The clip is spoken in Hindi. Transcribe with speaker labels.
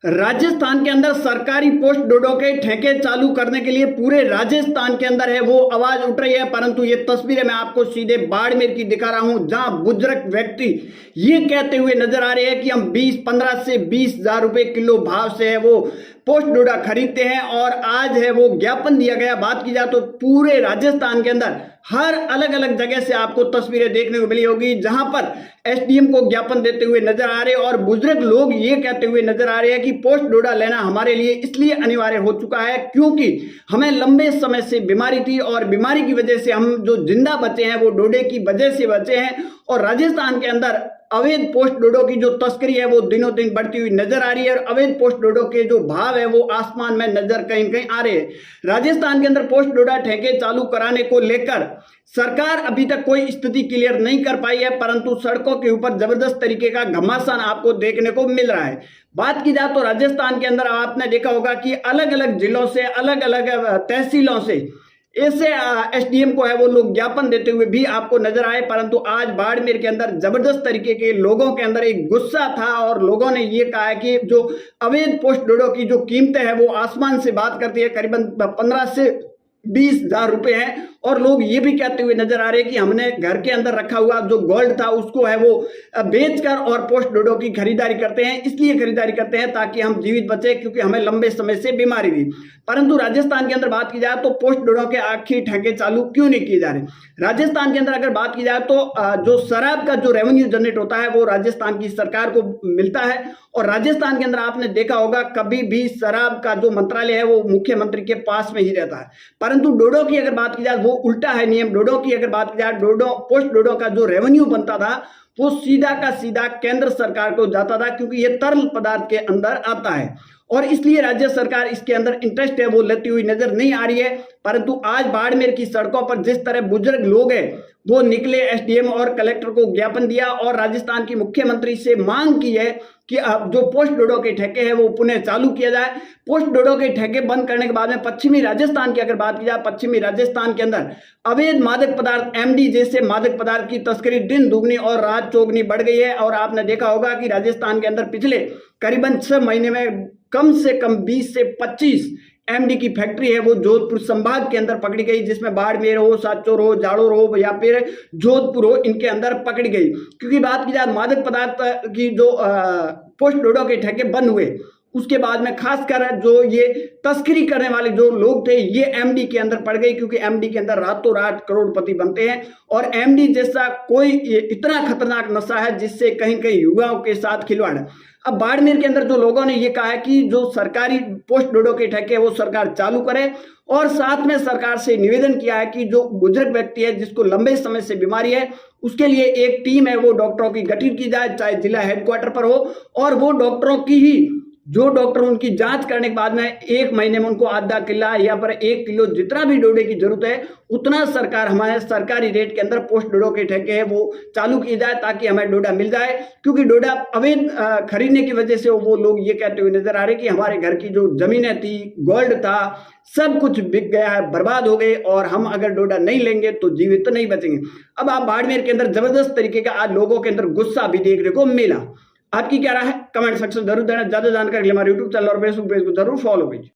Speaker 1: राजस्थान के अंदर सरकारी पोस्ट डोडो के ठेके चालू करने के लिए पूरे राजस्थान के अंदर है वो आवाज उठ रही है। परंतु ये तस्वीरें मैं आपको सीधे बाड़मेर की दिखा रहा हूं, जहां बुजुर्ग व्यक्ति ये कहते हुए नजर आ रहे हैं कि हम 15 से 20,000 रुपए किलो भाव से है वो पोस्ट डोडा खरीदते हैं। और आज है वो ज्ञापन दिया गया। बात की जाए तो पूरे राजस्थान के अंदर हर अलग अलग जगह से आपको तस्वीरें देखने को मिली होगी, जहां पर एसडीएम को ज्ञापन देते हुए नजर आ रहे हैं और बुजुर्ग लोग ये कहते हुए नजर आ रहे हैं कि पोस्ट डोडा लेना हमारे लिए इसलिए अनिवार्य हो चुका है क्योंकि हमें लंबे समय से बीमारी थी और बीमारी की वजह से हम जो जिंदा बचे हैं वो डोडे की वजह से बचे हैं। और राजस्थान के अंदर अवैध पोस्ट डोडो की जो तस्करी है वो दिनों दिन बढ़ती हुई नजर आ रही है और अवैध पोस्ट डोडो के जो भाव है वो आसमान में नजर कहीं कहीं आ रहे हैं। राजस्थान के अंदर पोस्ट डोडा ठेके चालू कराने को लेकर सरकार अभी तक कोई स्थिति क्लियर नहीं कर पाई है, परंतु सड़कों के ऊपर जबरदस्त तरीके का घमासान आपको देखने को मिल रहा है। बात की जाए तो राजस्थान के अंदर आपने देखा होगा कि अलग अलग जिलों से, अलग अलग तहसीलों से ऐसे एसडीएम को है वो लोग ज्ञापन देते हुए भी आपको नजर आए। परंतु आज बाड़मेर के अंदर जबरदस्त तरीके के लोगों के अंदर एक गुस्सा था और लोगों ने ये कहा है कि जो अवैध पोस्ट डोडो की जो कीमतें हैं वो आसमान से बात करती है, करीबन 15 से 20,000 रुपए है। और लोग ये भी कहते हुए नजर आ रहे हैं कि हमने घर के अंदर रखा हुआ जो गोल्ड था उसको है वो बेचकर और पोस्ट डोडो की खरीदारी करते हैं, इसलिए खरीदारी करते हैं ताकि हम जीवित बचे, क्योंकि हमें लंबे समय से बीमारी थी। परंतु राजस्थान के अंदर बात की जाए तो पोस्ट डोडो के आखिर ठेके चालू क्यों नहीं किए जा रहे। राजस्थान के अंदर अगर बात की जाए तो जो शराब का जो रेवेन्यू जनरेट होता है वो राजस्थान की सरकार को मिलता है। और राजस्थान के अंदर आपने देखा होगा कभी भी शराब का जो मंत्रालय है वो मुख्यमंत्री के पास में ही रहता है। परंतु डोडो की अगर बात की जाए वो उल्टा है नियम। डोडो की अगर बात की जाए, डोडो पोस्ट डोडो का जो रेवेन्यू बनता था वो सीधा का सीधा केंद्र सरकार को जाता था, क्योंकि ये तरल पदार्थ के अंदर आता है और इसलिए राज्य सरकार इसके अंदर इंटरेस्ट है वो लेती हुई नजर नहीं आ रही है। परंतु आज बाड़मेर की सड़कों पर जिस तरह बुजुर्ग लोग हैं वो निकले, एसडीएम और कलेक्टर को ज्ञापन दिया और राजस्थान की मुख्यमंत्री से मांग की है कि अब जो पोस्ट डोडो के ठेके हैं वो पुनः चालू किया जाए। पोस्ट डोडो के ठेके बंद करने के बाद में पश्चिमी राजस्थान की अगर बात की जाए, पश्चिमी राजस्थान के अंदर अवैध मादक पदार्थ एमडी जैसे मादक पदार्थ की तस्करी दिन दुगनी और रात चौगनी बढ़ गई है। और आपने देखा होगा कि राजस्थान के अंदर पिछले करीबन 6 महीने में कम से कम 20 से 25 एमडी की फैक्ट्री है वो जोधपुर संभाग के अंदर पकड़ी गई, जिसमें बाड़मेर हो, साचौर हो, जालोर हो या फिर जोधपुर हो, इनके अंदर पकड़ी गई। क्योंकि बात की जाए मादक पदार्थ की जो पोस्ट डोडो के ठेके बंद हुए उसके बाद में खासकर जो ये तस्करी करने वाले जो लोग थे ये एमडी के अंदर पड़ गए, क्योंकि एमडी के अंदर रातों रात करोड़पति बनते हैं। और एमडी जैसा कोई इतना खतरनाक नशा है जिससे कहीं कहीं युवाओं के साथ खिलवाड़। अब बाड़मेर के अंदर जो लोगों ने ये कहा है कि जो सरकारी पोस्ट डोडो के ठेके वो सरकार चालू करे और साथ में सरकार से निवेदन किया है कि जो बुजुर्ग व्यक्ति है जिसको लंबे समय से बीमारी है उसके लिए एक टीम है वो डॉक्टरों की गठित की जाए, चाहे जिला हेडक्वार्टर पर हो, और वो डॉक्टरों की ही जो डॉक्टर उनकी जांच करने के बाद में 1 महीने में उनको आधा किलो या पर 1 किलो जितना भी डोडे की जरूरत है उतना सरकार हमारे सरकारी रेट के अंदर पोस्ट डोडो के ठेके है वो चालू किए जाए ताकि हमें डोडा मिल जाए। क्योंकि डोडा अवैध खरीदने की वजह से वो लोग ये कहते हुए नजर आ रहे कि हमारे घर की जो जमीनें थी, गोल्ड था, सब कुछ बिक गया है, बर्बाद हो गए और हम अगर डोडा नहीं लेंगे तो जीवित तो नहीं बचेंगे। अब आप बाड़मेर के अंदर जबरदस्त तरीके का आज लोगों के अंदर गुस्सा भी देखने को मिला। आपकी क्या राय है कमेंट सेक्शन जरूर देना। ज्यादा जानकारी के लिए हमारे यूट्यूब चैनल और फेसबुक पेज को जरूर फॉलो कीजिए।